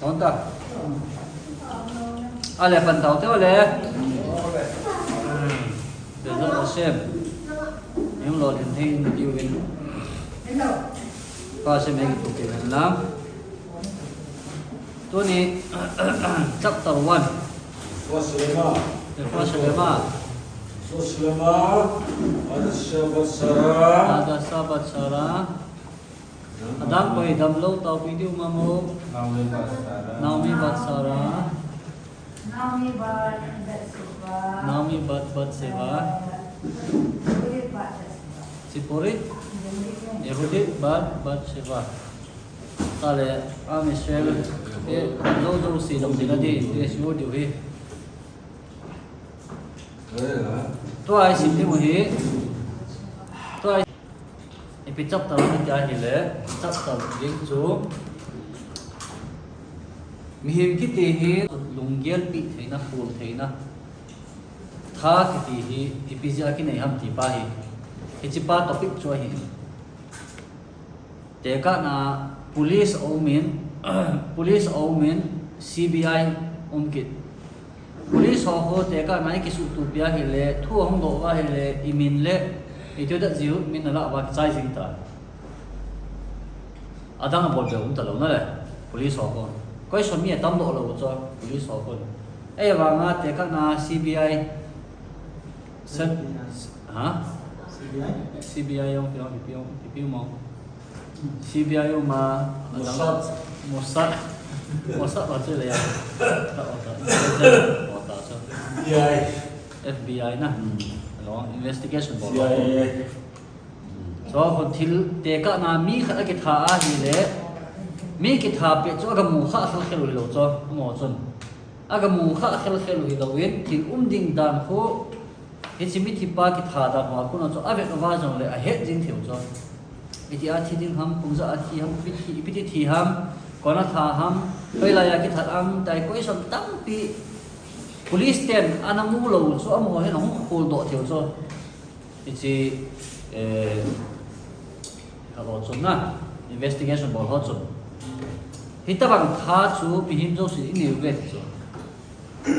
Không ta ale phần tàu theo lệ được rất là xem những lò điện thiên yêu viên và xem mấy cái phụ kiện lắm tôi này chắc tàu one Waslema ada sahabat Sarah Adam koi dam lâu tàu video mamu Naomi bat Sarah Naomi bat Seva Sipurit Yehudi bat Seva Tale Amisel lâu lâu xì đồng gì là đi để xuống điều hi tôi ai xin thêm một hi tôi ai bị chấp tàu đi chơi thì lẽ chấp tàu đi chú mình cái gì hi lùng gel bị thế na full thế na tha cái gì hi bây giờ cái này ham thì ba hi cái chỉ ba topic cho hi để cả na police omen CBI kit police ho te ka mai ki su tu pia hele thu hong do wa hele imin le itu da jiu min la wa chai jing ta adang bol be ta lo na le police ho koi so mi tam do lo cho police ho e wa nga te ka na CBI sen ha CBI yong piu mo CBI yong ma Mossad là chơi là FBI na lo investigation bo so kon thil te ka na mi kha ke tha a hi le mi ke tha pe cho ga mu kha khel khel lo cho mo chon aga mu kha khel khel hi lo wen thil ding dan kho he chimi thi pa ki tha da ma ko no cho ave ka wa jong le a he jing theu cho iti a thi ding ham pung za a thi ham pi thi ham còn thà ham bây là cái thật am tại có some tâm bị police ten anh mua lầu số âm hồi nó không khô độ thiếu cho thì chỉ các bạn chọn na investigation bảo họ chọn thì ta bằng thà chú bị hiểm dấu sĩ nhiều về rồi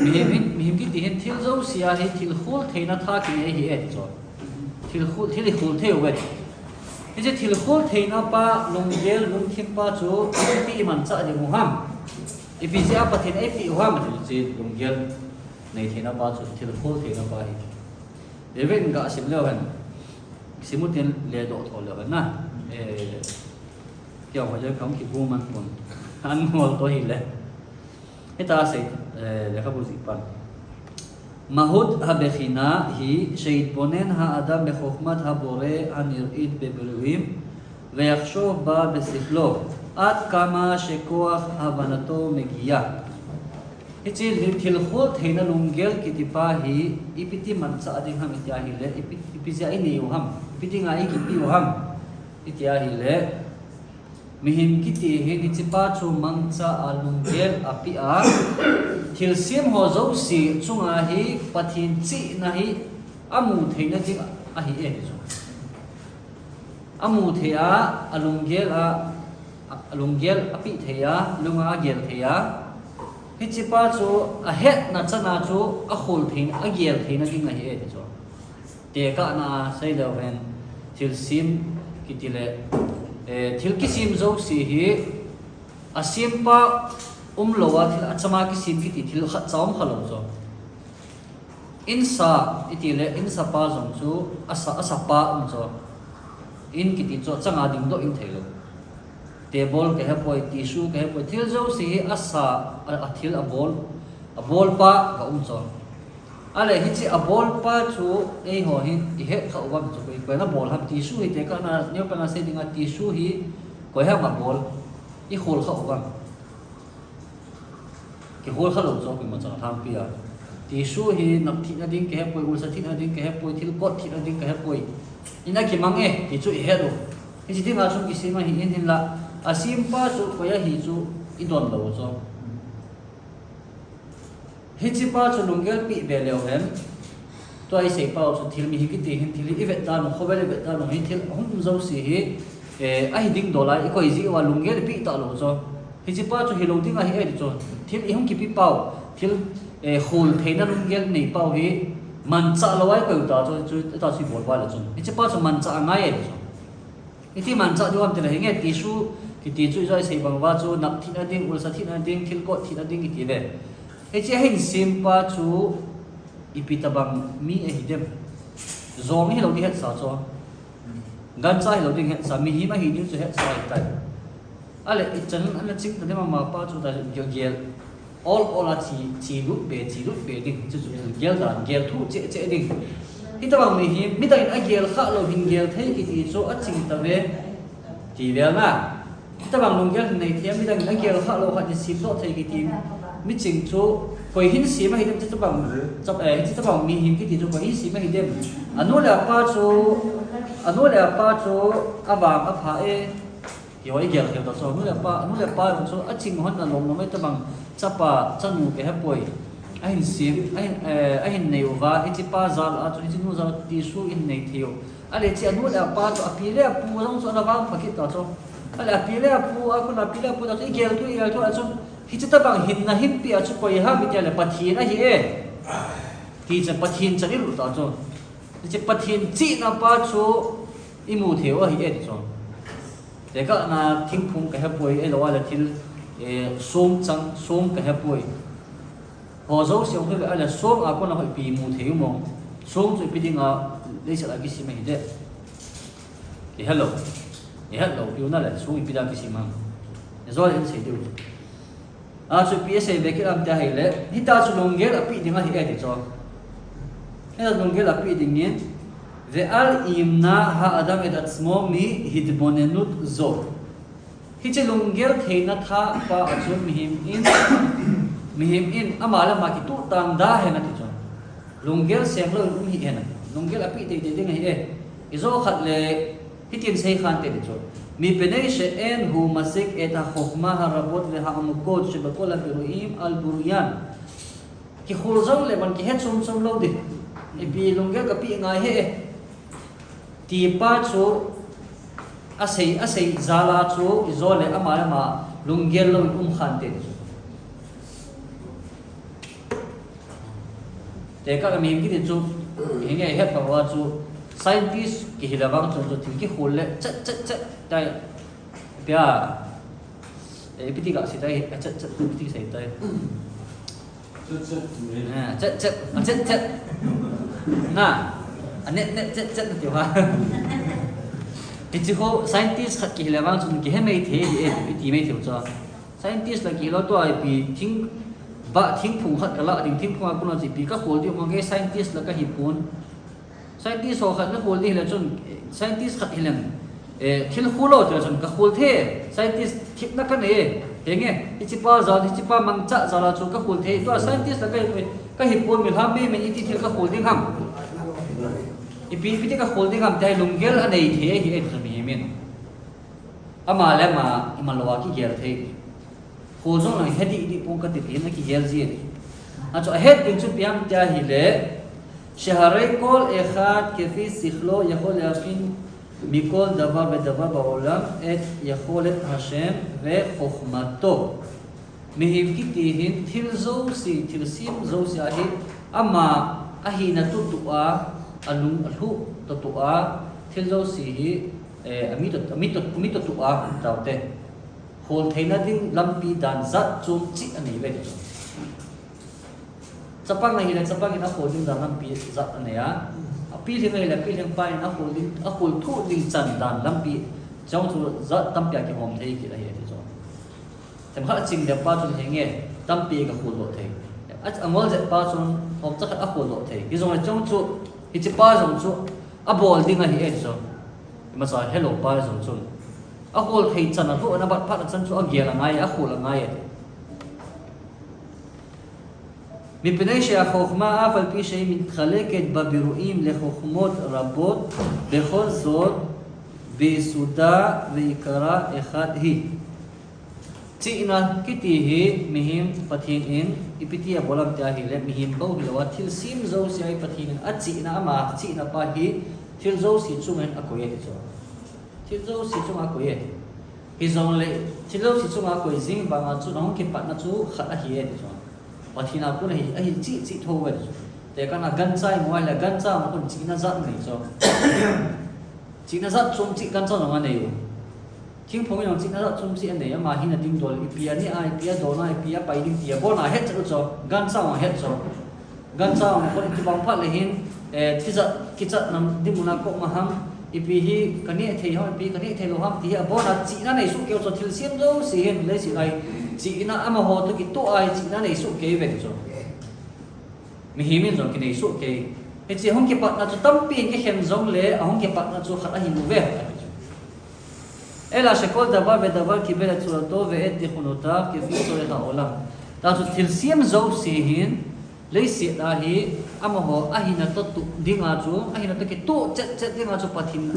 bị hiểm cái tiền thiếu dấu sĩ à thì thiếu khô thế nó thà cái này hết rồi thiếu khô theo về cái gì thiếu khô thế nó ba lồng ghé lồng thêm ba chỗ cái gì mình sợ thì không ham thì bây giờ bắt thiên ép thì ham thì gì lồng ghé này thế nó ba chỗ thiếu khô thế nó ba để vậy người xem lâu hơn xem một tiền lệ độ thổ lâu hơn na kiểu họ chơi không kịp mua mình còn ăn mua tôi hiểu lệ cái ta sẽ để các bộ dịch bản מהות הבחינה היא שיתבונן האדם בחוכמת הבורא הנראית בברואים ויחשוב בה בשכלו עד כמה שכוח הבנתו מגיע. Ichil hilkhol theina lunggel kitipa hi ipiti mansa ading ham itia hile ipizia ini uham ipiti ngai kipi uham itia hile mihim kiti hi nichipa chu mangcha alunggel apia thilsim ho zo si chunga hi pathin chi na hi amu theina jing a hi e chu amu thea alunggel api thea lunga gel thea hichipa chu a het na chana chu a khol thein a gel theina ding a hi e chu te ka na sai da ven thilsim kitile thil kisim zo si hi asimpa lowa thil achama kisim ki thil kha chawm khalo zo insa itile insa pa zong chu asa pa zo in kiti cho changa ding do in thelo table ke hapoi tissue ke hapoi thil zo si asa a thil a bol pa ka zo ale hi chi a bol pa chu ei ho hi i he kha wa chu ko na bol ha tissue hi te ka na neu pa na se ding a tissue hi ko ha ma bol i khol kha wa ke hol kha lo zo ki ma chang tham pia tissue hi nak thi na ding ke hapoi ul sa thi na ding ke hapoi thil kot thi na ding ke hapoi ina ki mange ti chu i he do hi chi ding a chu ki se ma hi in la asim pa chu ko ya hi chu i don lo zo hichipa chu lunggel pi beleu hen toi sei pau chu thil mi hi ki ti hin thil i vet ta no khobel vet ta no hi thil hum zo si hi ai ding dolai ko izi wa lungel pi ta lo cho hi chi pa chu hi lo ding a hi e cho thil i hung ki pi pau thil khol theina lungel nei pau hi man cha lo ai ko ta cho chu ta si bol ba la chu hi chi pa chu man cha ngai e cho hi ti man cha jo am te la nge ti su ki ti chu jai sei bang wa chu nak thina ding ul sa thina ding thil ko thina ding ki ve hi chi hin sim pa chu ipita bang mi e hidem zong hi lo di het sa cho gan sai lo ding het sa mi hi ma hi ding chu het sa tai ale it chan an ching ta ma pa chu ta gel all a chi lu be ding chu gel dan gel thu che ding hi ta bang mi hi mi ta in a gel kha lo hin gel thei ki ti chu a ching ta ve ti vel na hi ta bang long gel nei thiam mi ta in a gel kha lo kha ti sim do thei ki ti mi ching chu koi hin si ma hi dem chu bang chap chi ta bang mi him ki ti chu koi hin si ma hi dem anu la pa chu awang a pha e yoi gel gel ta so anu la pa chu a ching hon na long mai ta bang chapa chanu ke ha poi a hin sim a hin nei wa hi chi pa zal a chu hi nu za ti su in nei theo ale chi anu la pa chu a pi le pu long so na wang phakit ta chu ale a pi le pu a ku na pi le pu ta gel tu a chu hi chi ta bang hin na him pi a chu koi ha mi te le pathin a hi e ti cha pathin cha ni lu ta chu chi pathin chi na pa chu i mu theo a hi e chu te ka na thing phung ka ha poi e lo ala thil som ka ha poi ho zo siong ke ala som a ko na hoi pi mu theo mo som chu pi dinga le sa la ki si me de hello pi na la so pi da ki si ma zo in se du a chu pi se be ki am ta hai le hi ta chu long ge la pi dinga hi e ti cho he long ge la pi dingin ve'al imna ha adam et atzmo mi hidbonenut zo hi che lungel theina tha pa achun mihim in amala ma ki tu tang da he na ti chon lungel sem lo hi he na lungel api te ding hi e izo khat le hi tin sei khan te chon mi penei she en hu masik et ha khokhma ha rabot ve ha amkot she bakol biruim al buryan ki khurjang le ban ki he chum lo de e bi lungel ka pi ngai he ti pa chu asei zala chu izole ama lungel lo khan te te ka mi ki chu hinge he pa wa chu scientist ki hilawang chu tin ki khol le chat tai pya e piti ga si tai chat piti sai tai chat na net chat ti wa ti ho scientist khat ki hilawang chu ki he mai the e ti mai thiu cha scientist la ki lo to ai pi thing phung khat kala ding thing phung ku na chi pi ka khol di mo ge scientist la ka hi pun scientist ho khat na khol di la chun scientist khat hilam thil khulo te chun ka khol the scientist thik na ka ne henge ichipa mang cha za la chu ka khol the to scientist la ka hi pun mi ham me iti thil ka khol ding ham ipi ka khol ding ham dai lungel anei the hi e mi min ama le ma imalwa ki ger the khozong lang hedi di pong ka ti na ki gel ji acho head din chu piam ta hi le shahray kol echad kefi sikhlo yachol yafin mikol davar ve davar ba'olam et yacholet Hashem ve chokhmato mehim ki tihin til sim zo si ahi ama ahi na tutua alung alhu tutua til zo si amito tutua taute hol theina ding lampi dan zat chum chi ani ve chapang na hila chapang ina hol ding dan lampi zat ane ya apil hinga ila pil hing pa ina hol thu ding chan dan lampi chong thu zat tampya ki hom thei ki la he ti so tem kha ching de pa chun henge tampi ka hol lo thei at amol je pa chun hom cha khat a hol lo thei ki zong chong chu hi chi pa zong chu a bol ding a hi e so ma sa hello pa zong chun a hol thei chan a thu na bat phat chan chu a gel ngai a khol ngai mi penei she a khokhma af al pi she mitkhalaket ba biruim le khokhmot rabot bechol zot besuda ve ikara echad hi china kiti hi mihim pathin in ipiti a bolam ta hi le mihim bo hi lawa thil sim zo si ai pathin a china ama china pa hi thil zo si chumen a koye ti cho thil zo si chunga koi e hi zong le thil zo si chunga koi zing wanga chu nong ki pat na chu khat a hi e ti chuan pathina kun hi chi tho we te kana gan chai mo la gan cha ma kun chi na zat nei cho chi na zat chum chi gan cha no ma nei yo thing phong yong chi na zat chum chi an nei ma hi na ding dol ipia ni ai pia do na ipia pai ding pia bo na het cho gan cha ma het cho gan cha ma kun ti bang phat le hin ti za ki cha nam dimuna ko ma ham ipi hi kani thei ho ipi kani thei lo ham ti a bo na chi na nei su keo cho thil siam zo si hin le si ai chi na ama ho to ki to ai chi na nei su ke ve cho mi hi min zong ki nei su ke e chi hong ki pat na chu tam pi ke hem zong le a hong ki pat na chu khat a hi nu ve ela shekol davar ve davar kibel et surato ve et tikhunotav kefi tzorech ha'olam ta chu thil siam zo si hin lấy sự đó hi ama ho a hi na to tu dinga chu a hi na to ki tu chet dinga chu pathin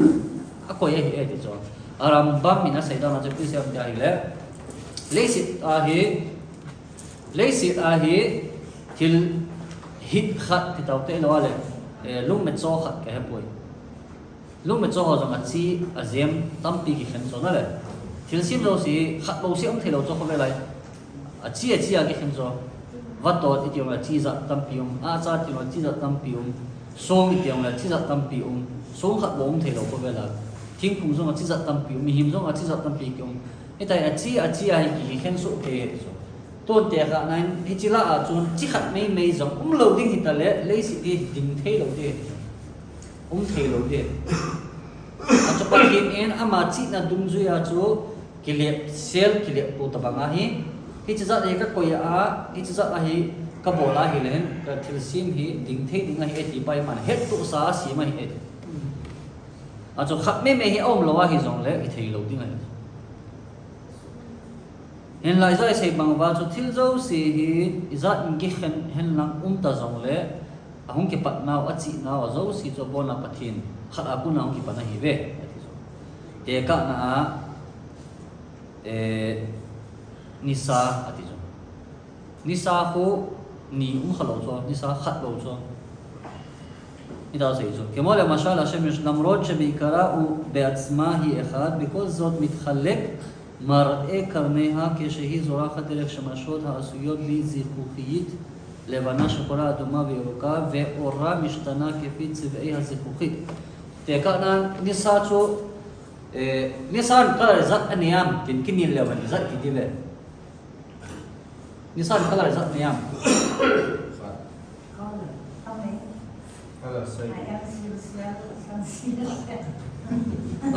a ko ye hi e ti cho aram bam mina sai da na chu pi se am ja hi lấy sự a hi til hit khat ti tau te lo ale lung me cho khat ka he poi lung me cho ho jong a chi a zem tam pi ki khen so na le til sim lo si khat lo si om thelo cho ko ve lai a chi a ki khen so vatot itiong la chi za tampium a cha ti la chi za tampium song itiong la chi za tampium song khat bom thelo ko vela thing phung zong chi za tampium mi him zong chi za tampium itai a chi ai ki khen su ke so ton te ga nan hi chi la a chun chi khat mei zong lo ding hi ta le si ti ding thelo de thelo de a cho pa hin en ama chi na dung zu ya chu kilep sel kilep tu ta banga hi hi chi za ka koi a hi chi za hi ka bola hi len ka thil sim hi ding thei ding hi ti pai man het tu sa si ma hi a cho khat me hi om lo wa hi zong le i thei lo ding ai hen lai zai sei bang wa chu thil zo si hi iza in ki hen lang ta zong le a hong ki pat naw a chi naw zo si cho bona pathin khat a ku naw ki pa na hi ve te ka na nisa ati jo nisa ko ni khalo cho nisa khat lo cho ida sei jo kemol mashallah shem namrod shebikara u beatzma hi echad because zot mitchalek mar'e karneha כשהיא זורחת דרך שמשות העשויות מזכוכית לבנה שחורה אדומה וירוקה ואורה משתנה כפי צבעי הזכוכית תקנה ניסאצו ניסאן קלר זat aniam kinkin lewan zat kitibe nisan color zat niam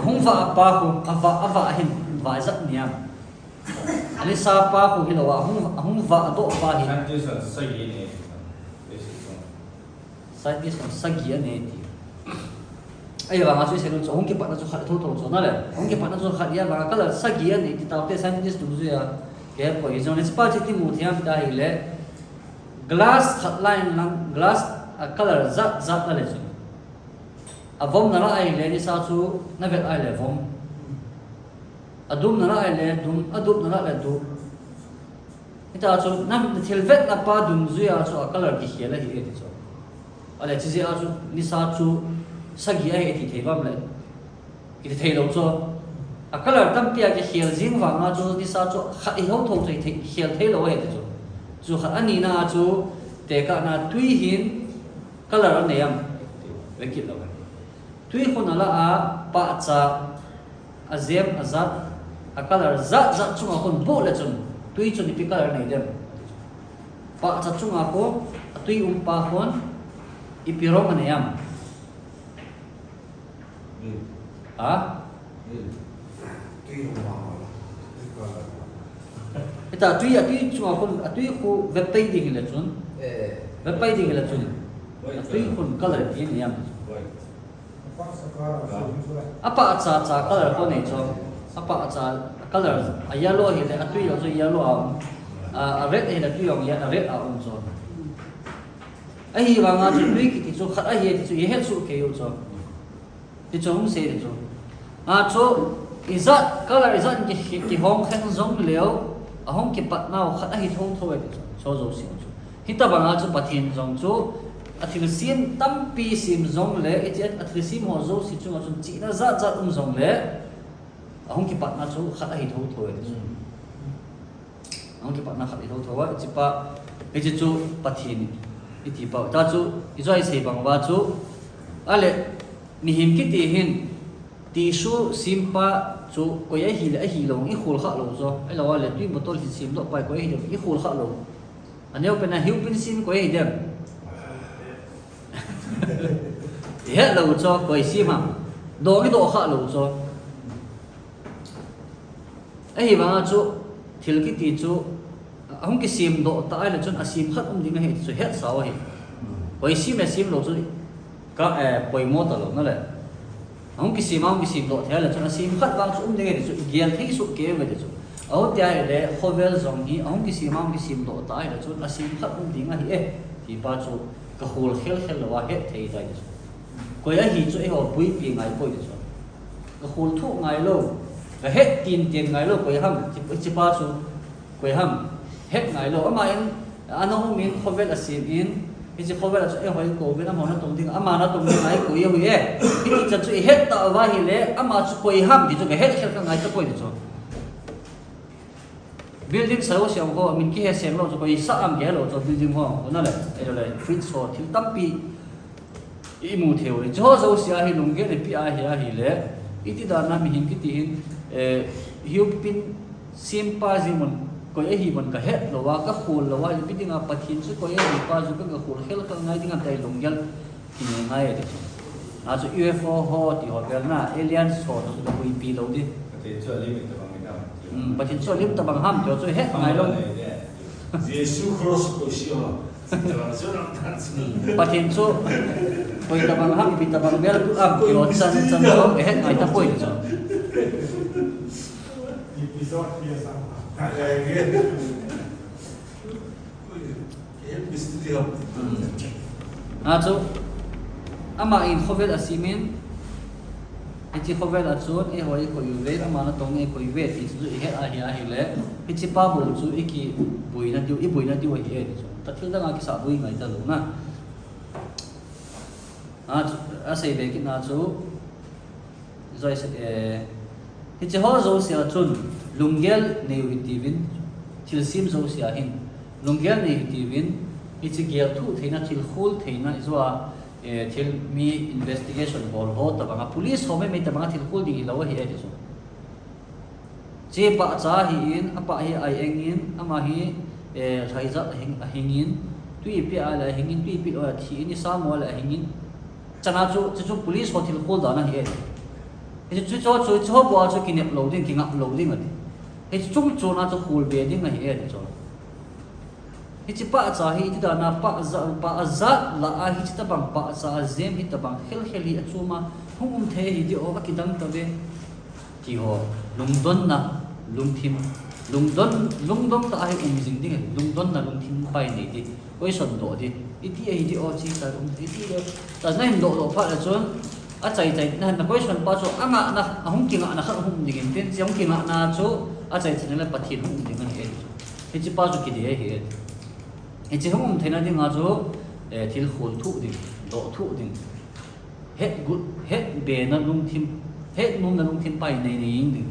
hong fa pa ko ava hin va zat niam ali sa pa ko hilawa hong va do pa hin sai dis sagi ne ti ai wa ma su se no hong ki pa na su khat tho tho na le hong ki pa na su khat ya wa color sagi ne ti ta te sai dis du ya ke po izon es pa ti mu thiam ta hi le glass khat line lang glass color zat na le chu avom na ra ai le ni sa chu na vet ai le vom adum na ra ai le dum adum na ra le du ita chu na thil vet na pa dum zu ya chu color ki hiela hi ti chu ale chi ji a chu ni sa chu sagi ai ti theivam le ki thei lo chu a color tam pia ke hiel jing wa nga chu ni sa chu kha i ho tho thei hiel thei lo he ti chu kha ani na chu te ka na tui hin color ne yam vekit lo tui khona la a pa cha azem azat a color za chu ma kon bo le chun tui chu ni pi color nei dem pa cha chu ma ko tui pa khon ipiro ma ne yam ha ita tui chu ma kon tui khu webpage ding le chun webpage ding le chun tui khon color ti ne yam apa cha color ko nei cho apa cha color a yellow hi le atui yo so yellow a red hi le tui yo ya red a on so ai wa nga chu tui ki ti chu khat a hi ti chu ye het su ke yo so ti chu hung se ti chu a chu izat color izat ki hong khen zong leo a hong ki pat nau khat a hi thong thoi ti chu so zo si chu hita ba nga chu pathin zong chu athil sim tam pi sim zong le eti athil sim ho zo si chu chun chi na za za zong le ahong ki pat na chu khat a hi tho thoi ahong ki pat na khat hi tho thoi chi pa e chi chu pathin i ti pa ta chu i zoi sei bang wa chu ale mi him ki ti hin ti su simpa chu ko ye hi le a hi lo i khul kha lo zo ai lo le tui botol hi sim lo pai ko hi i khul kha lo aneu pe na hiu pin sim ko hi dem he lo cho ko sim ma do ki do kha lo cho ai ba chu thil ki ti chu ahong ki sim do ta ai le chun asim khat ding he chu he saw hi ko sim me sim lo chu ka poi mo ta lo na le ông cái sim độ thế là cho nó sim khát vang xuống đây để cho gian thấy số kế về để cho ở đây để khovel dòng hi ông cái sim độ tái là cho nó sim khát cũng tiếng là thì ba chỗ cái hồ khel là wa hết thấy tại cho coi ấy hi chỗ họ bui pi ngày coi để cho cái hồ thu ngày lâu cái hết tiền ngày lâu coi ham chỉ ba chỗ coi ham hết ngày lâu mà anh ông mình khovel là sim in chỉ có vẻ là chỗ hỏi cổ với nó món nó tùng tiếng ama nó tùng tiếng ấy của yêu vậy thì chân chỗ hết tạo vai hi lẽ ama chỗ quay ham thì chỗ cái hết cái ngày chỗ quay được chỗ building sao xem ho mình kia xem lo chỗ quay sa am cái lo chỗ building ho nó là đây là fit so thiếu tâm pi ý mù theo đấy chỗ sao xia hi lùng cái này pi ai hi lẽ ít thì đó mình hình cái tiền hiu pin simpa gì mình ko ye hi bon ka het lo wa ka khul lo wa bi tinga pathin su ko ye hi pa ju ka khul khel ka ngai tinga tai lung yal ki ngai de a su UFO ho ti ho ber na aliens ho to ko pi pi lo di pathin so lim ta bang ham cho het ngai lo Jesus cross ko siya pathin so ko ta bang ham pi ta bang ber ku am yo chan so het ngai ta poi cho episode biasa. Chu ama in khovel asimin ichi khovel achun e hoi ko yuve ama na tong e ko yuve ti chu he a hi le ichi pa bo chu iki buina diu hi e ta thil danga ki sa bui ngai ta lo na a sei be ki na chu zoi se ichi ho zo sia chun lungel neutivin thil sim zo sia hin lungel neutivin ichi gel thu theina thil khul theina izwa thil mi investigation bol ho ta banga police ho me ta banga thil khul ding lo hi e so che pa cha hi in apa hi ai eng in ama hi thaiza hingin tui pi ala hingin tui pi o thi ni sa mo la hingin chana chu police ho thil khul da na hi e chu chu bo chu kinep lo ding kinga lo ding ati he chung chu na chu khul be ding hi e cho hi chi pa cha hi ti da na pa za la a hi chi ta bang pa cha zem hi ta bang khel hi achuma hum the hi di o ki dang ta be ti ho lungdon na lungdon ta ai jing ding lungdon na lungthim pai nei di oi son do di iti ai di o chi ta iti ta na him do pa la chon a chai na koi son pa cho anga na hum ki na kha hum ding ten jong ki na cho a chai na pathin hum ding he he chi pa chu ki de he he chi hum thena ding a cho thil khul thu ding do thu ding het good het be na lungthim het num na lungthim pai nei ding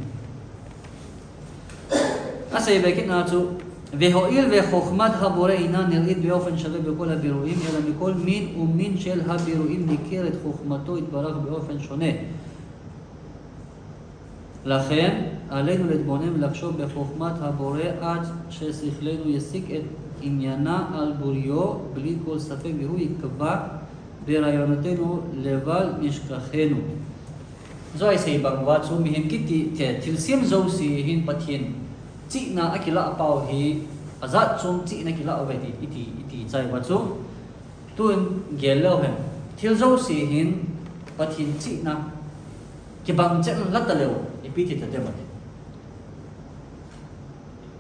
a sei be ki na chu והואיל וחוכמת הבורא נראית באופן שווה בכל הבירואים, אלא מכל מין ומין של הבירואים ניכרת חוכמתו יתברך באופן שונה. לכן עלינו להתבונן ולחשוב בחוכמת הבורא עד ששכלנו יסיק את עניינה על בוריו בלי כל ספק, והוא יקבע ברעיונותינו לבל נשכחנו. זוהי סייבang wat so mihin kiti tilsim zo si hin pathin chị na akila apau hi azat chung chị na kila ove iti chai wa chu tun gelo hem thil zo si hin pathin chị na ki bang chen lat ta leo ipiti ta de mat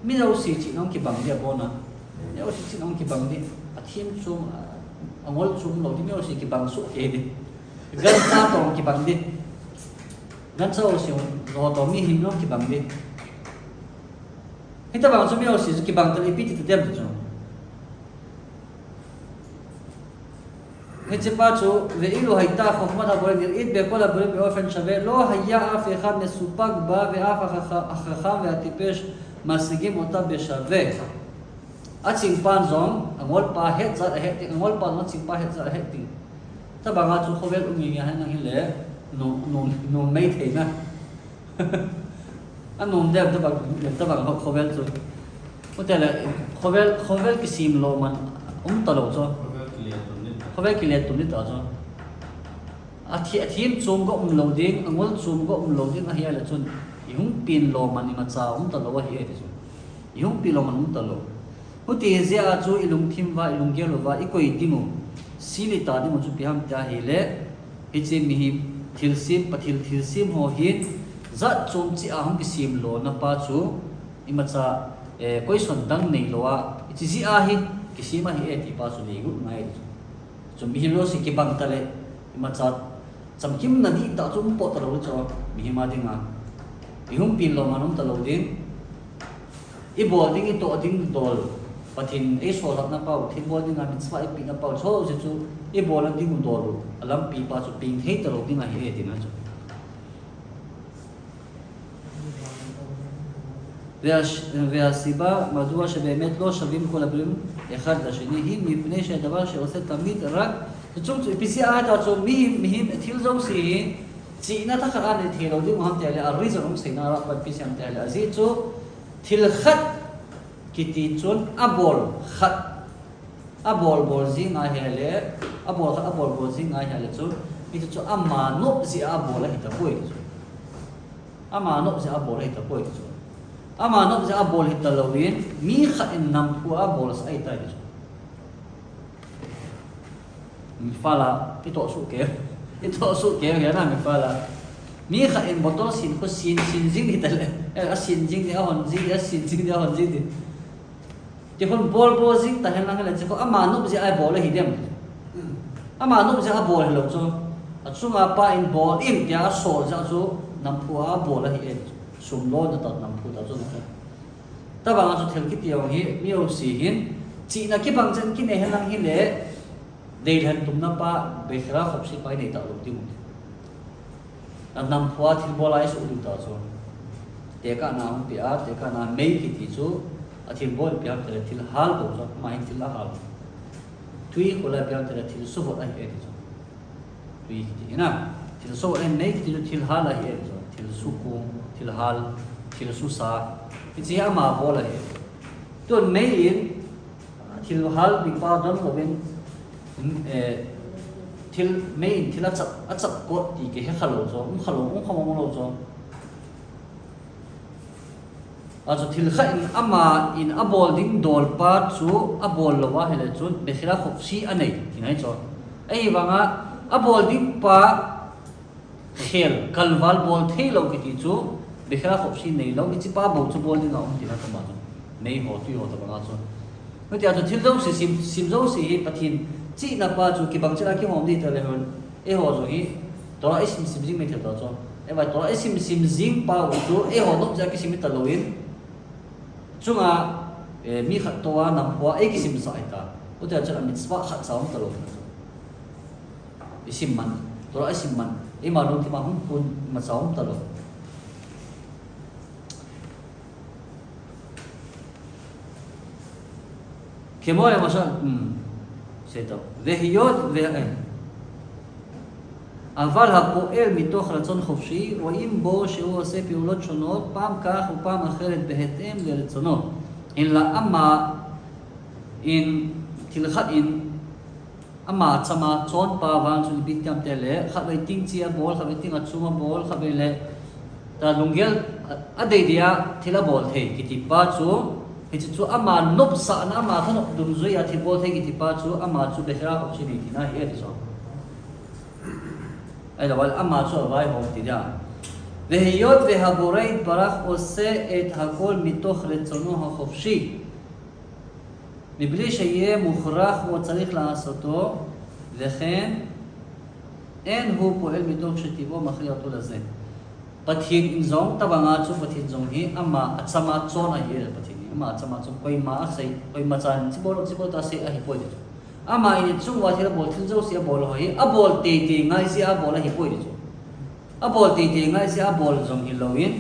mi zo si chị nong ki bang de bona yo si chị nong ki bang de athim chung angol chung lo di mi si ki bang su he de gan ta tong ki bang de gan so si lo to mi him nong ki bang de kita bang sumio si ki bang tali piti tem tu Hecipa chu veilu haita khokma da bol nir it be kola bol be ofen chave lo hayya afi kham supag ba ve afa kham ve atipesh masigim ota be chave aching pan zong angol pa het za het angol pa no ching pa het za het ti ta banga chu khovel ungi ya han nang le no mai thei na an nom de ta bang khovel chu hotel khovel ki sim lo man ta lo cho khovel ki le tum ni ta cho athim chum go lo ding angol chum go lo ding a hiya la chun ihung pin lo man ni ma cha ta lo wa hi e chu ihung pin lo man ta lo huti zia chu ilung thim wa ilung gelo wa ikoi dingu sili ta di mo chu piam ta hi le ichi mi hi thilsim pathil thilsim ho hin za chum chi ahum ki sim lo na pa chu imacha koi son dang nei lo a ichi zi a hi ki sima hi e ti pa chu le gu ngai chu mi hi lo si ki bang ta le imacha chamkim na di ta chu po ta lo chu mi hi ma dinga ihum pin lo manum ta lo ding I bol ding I to ding dol pathin e so lak na pau thing bol ding a mit swa pi na pau so se chu I bol an ding dol alam pi pa chu ping thei ta lo ding a hi e ding a chu והסיבה מדוע שבאמת לא שווים כל הבריאים אחד לשני היא מפני שהדבר שעושה תמיד רק צום פיסי עד עצום מהם התחיל זו סי ציינה תחרן את הילודים והם תעלה הריזון הם סיינה רק בפיסי הם תעלה אז יצאו תלחת כתיצון אבול חת אבול בולזי נהלה אבול בולזי נהלה צו יצאו אמנו זה אבול היתפוי אמנו זה אבול היתפוי Ama no za bol hitalawin mi kha in nam tua bol sa ai tai mi fala ito su ke ya na mi fala mi kha in botol sin ko sin jing hital a sin jing ni ahon ji a sin jing ni ahon ji di te kon bol jing ta hen lang la ko ama no za ai bol hi dem ama no za bol lo cho a chunga pa in bol im ya so za chu nam tua bol hi e sum lo na ta nam phu ta chu ta bang chu thel ki tiaw hi miu si hin chi na ki bang chen ki ne helang hi le dei han tum na pa be khra khop si pai nei ta lu ti mu nam phwa thil bolai su lu ta chu te ka na hum pi a te ka na mei ki ti chu a thil bol pi a te thil hal bo chu ma hin thil hal tui ko la pi a te thil su vo ai e ti chu tui ki ti na thil so en nei ki ti thil hal ai e chu thil su ku thil hal thil su sa ichi ama bola he ton mai in thil hal bi pa don lovin thil mai in thil achap ko ti ke he khalo zo khamo lo zo ajo thil kha in ama in abol ding dol pa chu abol lawa hele chu be khira khopsi anei tinai cho ei wanga abol ding pa khel kalwal bol thelo ki ti chu bekhra khopsi nei lo chi pa bo chu bol ding a ti na ta ma nei ho tu ho ta ba chu no ti a to thil zo si sim zo si pathin chi na pa chu ki bang chara ki hom di ta le hon e ho zo hi to a sim jing me ta cho e ba to a sim jing pa chu e ho no ja ki sim ta lo in chunga mi khat to a nam hwa e ki sim sa ita u ta chara mit swa khat sa ta lo sim man to a sim man e ma no ti ma hum pun ma sa ta lo כמו למשל, והיות ואין אבל הפועל מתוך רצון חופשי רואים בו שהוא עושה פעולות שונות פעם כך ופעם אחרת בהתאם לרצונו אלא אין תלחת אין אמה צמה צון פעבן של ביתם תלה חבי טינציה בול חבי טינג עצומה בול חבי לונגל עדידיה תלה בול תהי כי טיפה צו itu tu ama nop sa na ama kan dum zui ya thibo the ki tipa chu ama chu behra option ni na he so ai da wal ama chu vai ho ti da vehiyot vehaborait barach ose et hakol mitoch retzono hachofshi מבלי שיהיה מוכרח הוא צריך לעשותו וכן אין הוא פועל מתוך שטבעו מכריע אותו לזה pathin in zong tabanga chu pathin zong hi ama achama chon a hi pathin ama achama chu koi ma sei koi ma chan chibol ta se a hi poi ama ini chung wa thila bol thil zo si a bol hoi a bol te te ngai si a bol hi poi chu a bol te te ngai si a bol zong hi lo in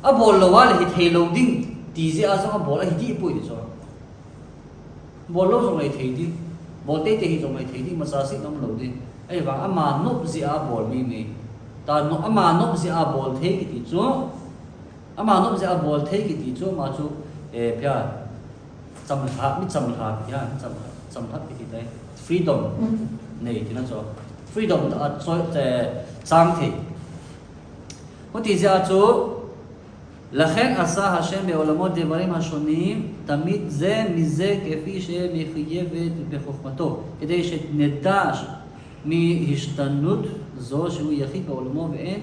a bol lo wa le hi thei lo ding ti si a zong a bol hi ti poi chu bol lo zong le thei di bol te te hi zong le thei di ma sa si nom lo di ai wa ama nop si a bol mi ta no ama nop si a bol thei ki ti chu ama nop si a bol thei ki ti chu ma chu pya cham ha mi cham ha ya cham ha ki ti freedom nei ti na cho freedom ta cho te sang thi ho ti ja chu לכן עשה השם בעולמות דברים השונים תמיד זה מזה כפי שמחייבת בחוכמתו כדי שנדע מהשתנות זו שהוא יחיד בעולמו ואין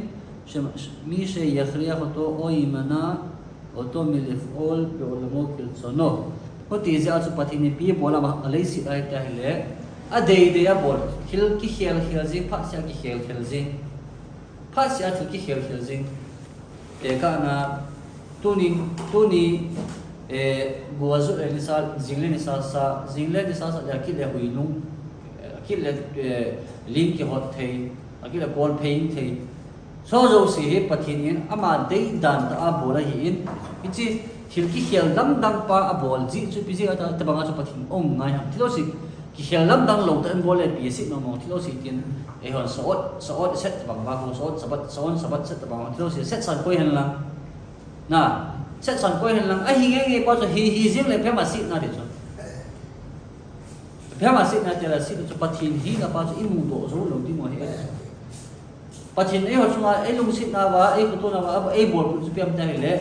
מי שיכריח אותו או יימנע אותו מלפעול בעולמו כרצונו. אותי זה עד שפתיני פי בעולם עלי סידה את ההילה עדי בול כחייל זה פסיה כחייל זה פסיה כחייל זה כאן tuni buazu nisal jingle nisal sa akile huinung akile link ki hot thei akile call paying thei so zo si he pathin ama dei dan ta abola hi in ichi thilki khel dam dang pa abol ji chu pi ji ata tabanga chu pathin ong ngai ham thilo si ki khel dam dang lo ta en bol pi si no mo thilo si tin e hon so set bang ba ko so sabat set bang thilo si set san koi han lang na set san koi hen lang a hi nge pa so hi jing le phema sit na de so phema sit na te la sit so pathin hi na pa so imu do so lo ti mo he pathin e ho sunga e lung sit na wa e ko to na wa e bol pu su pem ta le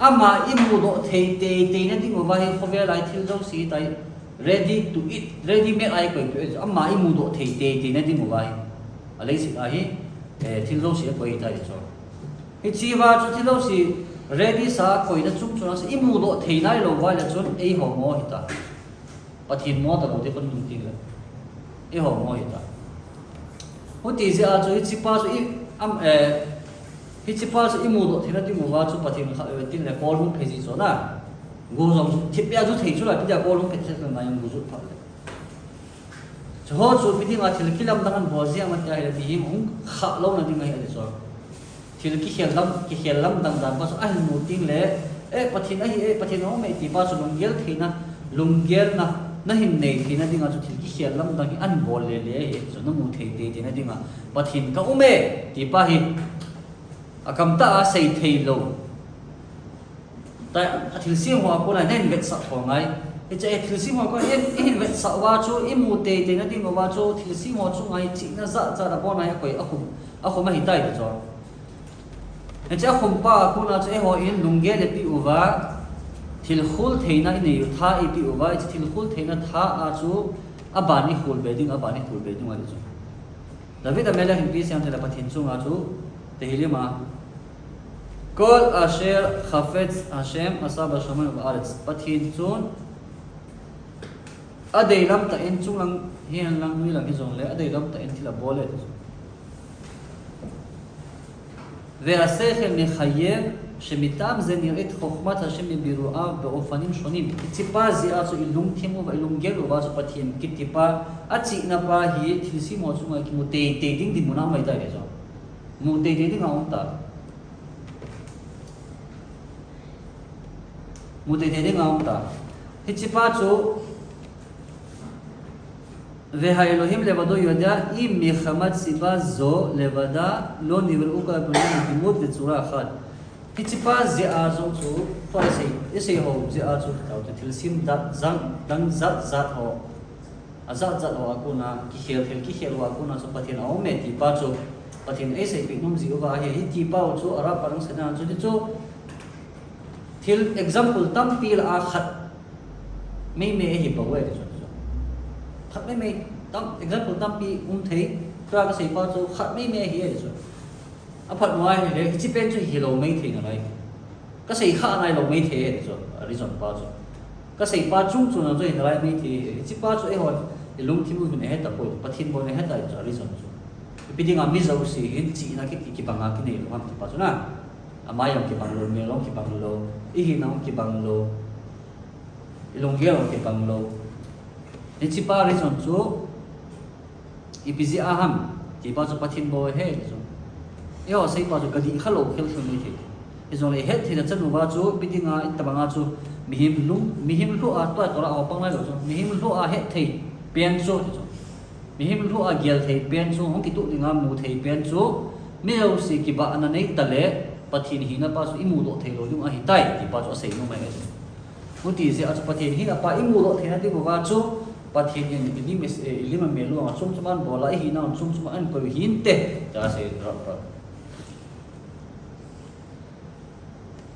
ama imu do thei te na ti mo wa he khovel lai thil zo si tai ready to eat ready me ai ko to ama imu do thei te na ti mo wa a le sit a hi thil zo si ko i ta so hi chi wa chu thil zo si ready sa koi na chung chung sa imu do theinai lo wa la chun ei ho mo hita pathin mo ta lo de kon ning ti la ei ho mo hita ho ti ja chu chi pa chu am hi chi pa chu imu do theina ti mu wa chu pathin kha tin le kol mu pheji so na go jong thi pya chu thei chu la pi ja kol mu phe se na yang gu chu pha le cho chu pi ti ma thil kilam dangan bo zia ma ta le bi him hung kha lo na ding ai le so thil ki khel lam dang dang pa so a mu ting le e pathin ho me ti pa so lunggel na him nei thina dinga chu thil ki khel lam dang an bol le he so na mu thei te na dinga pathin ka ume ti pa hi akam ta a sei thei lo ta thil si ho ko la nen vet sa tho ngai e che thil si ho ko en vet sa wa chu i mu te na dinga wa chu thil si ho chu ngai chi na za da bo na koi a khum ma hi tai de cho cha khum pa ko na che ho in lungge le pi uwa thil khul theina in yu tha i pi uwa chi thil khul theina tha a chu abani khul be ding ani chu david amela hin pi siam tela pathin chu nga chu tehilima kol asher khafetz hashem asaba shaman wa arets pathin chun adeilam ta en chung lang hian lang nui lang hi zong le adeilam ta en thila bole והשכל מחייב שמטעם זה נראית חוכמת השם בבירואיו באופנים שונים. טיפה זיעה זו אילום תימו ואילום גלו ואזו פתיים. כי טיפה הצינה בה היא תלסים או עצומה כי מוטייטייטינג דימונה מיידה לזו. מוטייטייטינג העונתה. מוטייטייטינג העונתה. טיפה זו והאלוהים לבדו יודע אם מחמת סיבה זו לבדה לא נבראו כל הבריאים בדמות וצורה אחת. פיציפה זיעה זו פה איזה הו זיעה זו תלסים דן זת הו הזת הו אקונה כחל הו אקונה זו פתין האומה טיפה זו פתין איזה פינום זיהו והיא טיפה זו ערב פרנג סנן זו תל אקזמפל תמפיל אחת מי מהי בווה khát mấy mày tâm example tâm pi thấy ra cái gì bao nhiêu khát mấy mày hiểu rồi à phật ngoài thì cái chỉ bên cho hiểu mấy thì này cái gì khát này lâu mấy thì rồi reason bao nhiêu cái gì bao chung chung rồi này mấy thì chỉ bao nhiêu ấy hồi thì lúc thì mình hết tập rồi bắt thiên bồi này hết rồi reason rồi bây giờ ngắm đi rồi thì hiện chỉ là cái bằng cái này làm thì bao nhiêu na à mai ông cái bằng lô mẹ ông cái bằng lô ý hình ông cái bằng lô lông ghé ông cái bằng lô ni chi pa ri chon chu ipizi aham ti pa chu pathin bo he chu yo sei pa chu gadi khalo khel khel ni the izong le het thina chanu wa chu bidinga itabanga chu mihim lu a to ra opang lai chu mihim lu a het thei pian chu mihim lu a gel thei pian chu hong ki tu dinga mu thei pian chu meu si ki ba ana nei tale pathin hi na pa chu imu do thei lo dung a hi tai ti pa chu sei no mai mu ti se a chu pathin hi na pa imu do thei na ti wa chu pathin ni ni mes lima melu a chum chuman bola hi na chum chum an ko hin te ta se ra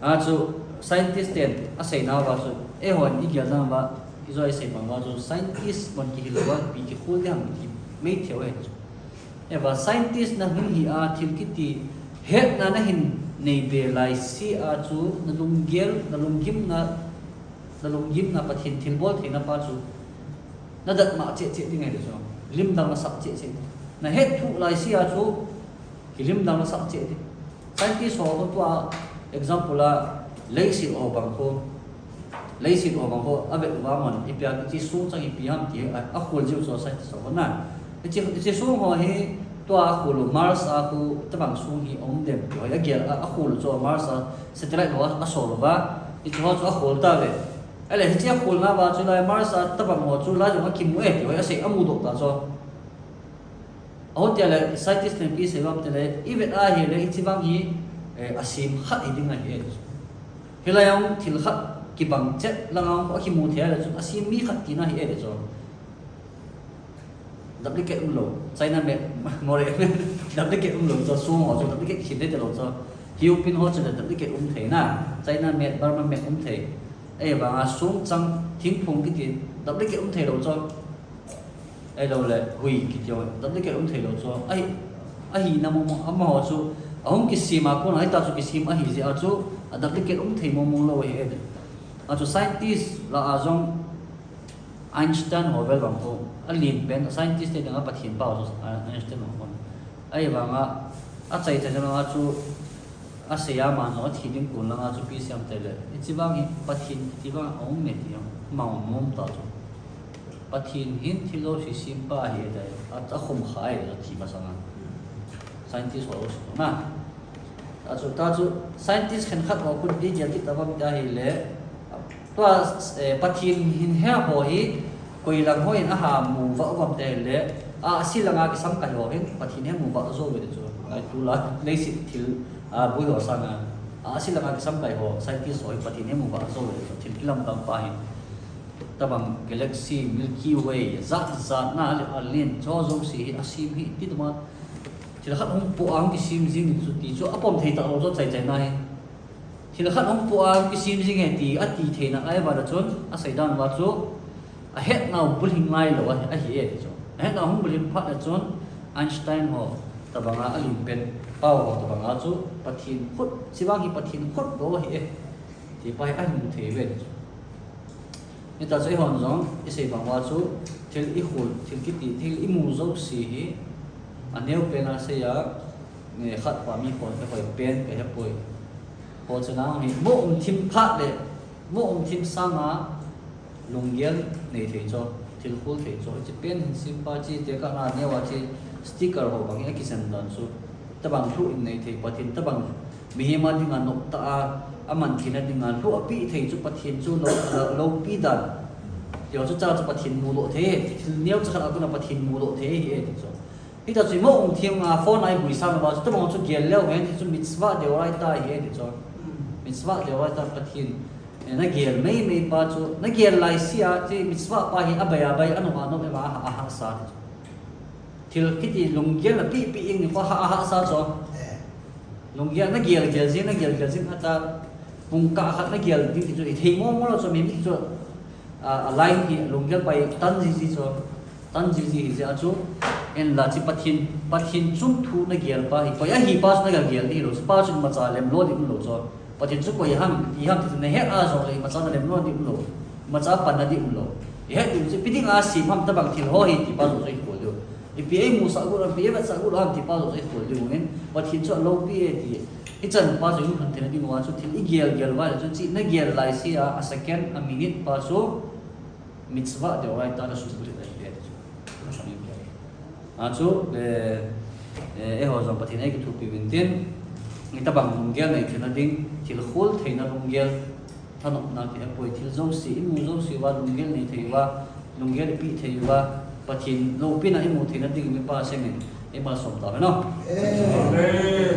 a chu scientist ten a sei na wa chu e hon i gya na ba i zo ai sei ma chu scientist mon ki lo wa bi ki khul dam ki me theo he e wa scientist na hun hi a thil ki ti het na na hin nei be lai si a chu na lung gel na lung gim na pathin thil bol the na pa chu na dat ma che che dingai de so lim dang na sak che che na het thu lai si a chu ki lim dang na sak che de scientist ho to a example la leisi o bang ko abe wa mon ipya ki su chang ipiam ti a khol jiu so sai so na che su ho he to a khol mars a ku tabang su hi om dem yo ya gel a khol cho mars a satellite wa a so ba i chu ho a khol ta ve ale he che khol na ba chu lai mars a tabang mo chu la jo ha kim we yo ya se amu do ta so au ti ale scientist ne pi se wam te le even a he le chi bang hi asim khat iding a he hilayang thil khat ki bang chet langang ko ki mu thia la chu asim mi khat ti na hi e cho duplicate lo china me more duplicate lo cho su ho cho duplicate ki de lo cho hiu pin ho cho duplicate the na china me burma me the e ba nga sung chang thing phung ki ti duplicate the lo cho e lo le hui ki jo duplicate the lo cho ai hi na mo amma ho chu ông cái sim mà con nói ta cho cái sim à hi gì à chú à đặc biệt cái ông thầy mong lâu vậy đấy à chú scientist là à trong Einstein hồ về bằng hồ à liền bên scientist thì đang bắt hiện bảo cho Einstein hồ ấy bằng à chạy chạy cho nó chú à xây mà nó thì những cuốn là chú biết xem thế đấy chỉ bằng hiện bắt hiện chỉ bằng ông này thì màu mông ta chú bắt hiện hiện thì lâu thì sim ba hi đấy à không khai là thì mà sao scientist ho na ta chu scientist khan khat ho kun di jel ki tabam ta hi le to pathin hin he ho hi koi lang ho in a ha mu wa wam te le a silanga ki sam ka ho hin pathin he mu wa zo be chu ai tu la nei si thil a bui ho sanga a silanga ki sam ka ho scientist ho pathin he mu wa zo be chu thil kilam tam pa hin tabang galaxy milky way zat na alien cho zo si asim hi ti ma thì là khách không bộ áo cái sim riêng thì chỗ áp thầy tạo cho chạy này thì là khách không bộ áo cái sim riêng này thì ắt thì thầy là ai vào đó chốn xảy ra vào chỗ hết nào bul hình ngay là ai hiểu chỗ hết nào không bul hình phát là chốn Einstein họ tập bằng á lim pen bao họ tập bằng á chỗ pathin phút chỉ bao nhiêu pathin phút đó hiểu thì phải anh một thầy về người ta sẽ hoàn giống cái sự bằng vào chỗ thì ít hồn thì cái gì thì ít mù dấu gì anh nếu bên là sẽ người khách qua mi còn phải bên cái bồi hồ cho nó thì mỗi team phát để mỗi team sang á lùng yên này thì cho thì khu thì cho chỉ bên sim ba chi để các anh nếu mà chỉ sticker hồ bằng cái sản phẩm số ta bằng thu này thì bắt thiên ta bằng vì mà đi ngang nộp ta mình thì là đi ngang thu bị thì cho bắt thiên cho nó lâu bị đàn điều cho cha cho bắt thiên mua độ thế nếu cho các anh bắt thiên mua độ thế thì cho ít là chỉ mỗi thiên phone này buổi sáng mà chúng ta muốn cho kia leo cái thì chúng mitzvah đều lại ta hiện thì cho mitzvah đều lại ta phát hiện nó kia mấy ba cho nó kia lại xia thì mitzvah ba hiện abai anh mà ha sa thì cái gì lùng kia là bị in có ha sa cho lùng kia nó kia là kia gì ta vùng cả nó kia thì mua là cho mình cho line thì lùng kia bay tan gì cho tan gì thì cho en la chi pathin chung thu na gel pa hi ya hi pas na gel ni lo pa chung ma cha lem lo di lo cho pathin chu ko ham ti ne he a zo le ma cha na lem lo di lo ma cha pan na di lo he ti chi piting a si pham ta bang thil ho hi ti pa zo zai ko lo e pi mu sa gu ram pi ba sa gu ram ti pa zo zai ko lo ngen pathin chu lo pi e ti i chan pa zo yin kan the na di wa chu thil i gel wa chu chi na gel lai si a second a minute pa so mitzvah de oraita la subuh de bet shami ke achu ho zong patin ai ki thu pi vintin ngita bang lunggel nei thena ding thil khul theina lunggel thanok na ki apoi thil zong si imu zong si wa lunggel nei theiwa lunggel pi theiwa patin lo pina imu thena ding mi pa seng e ma som ta no Amen.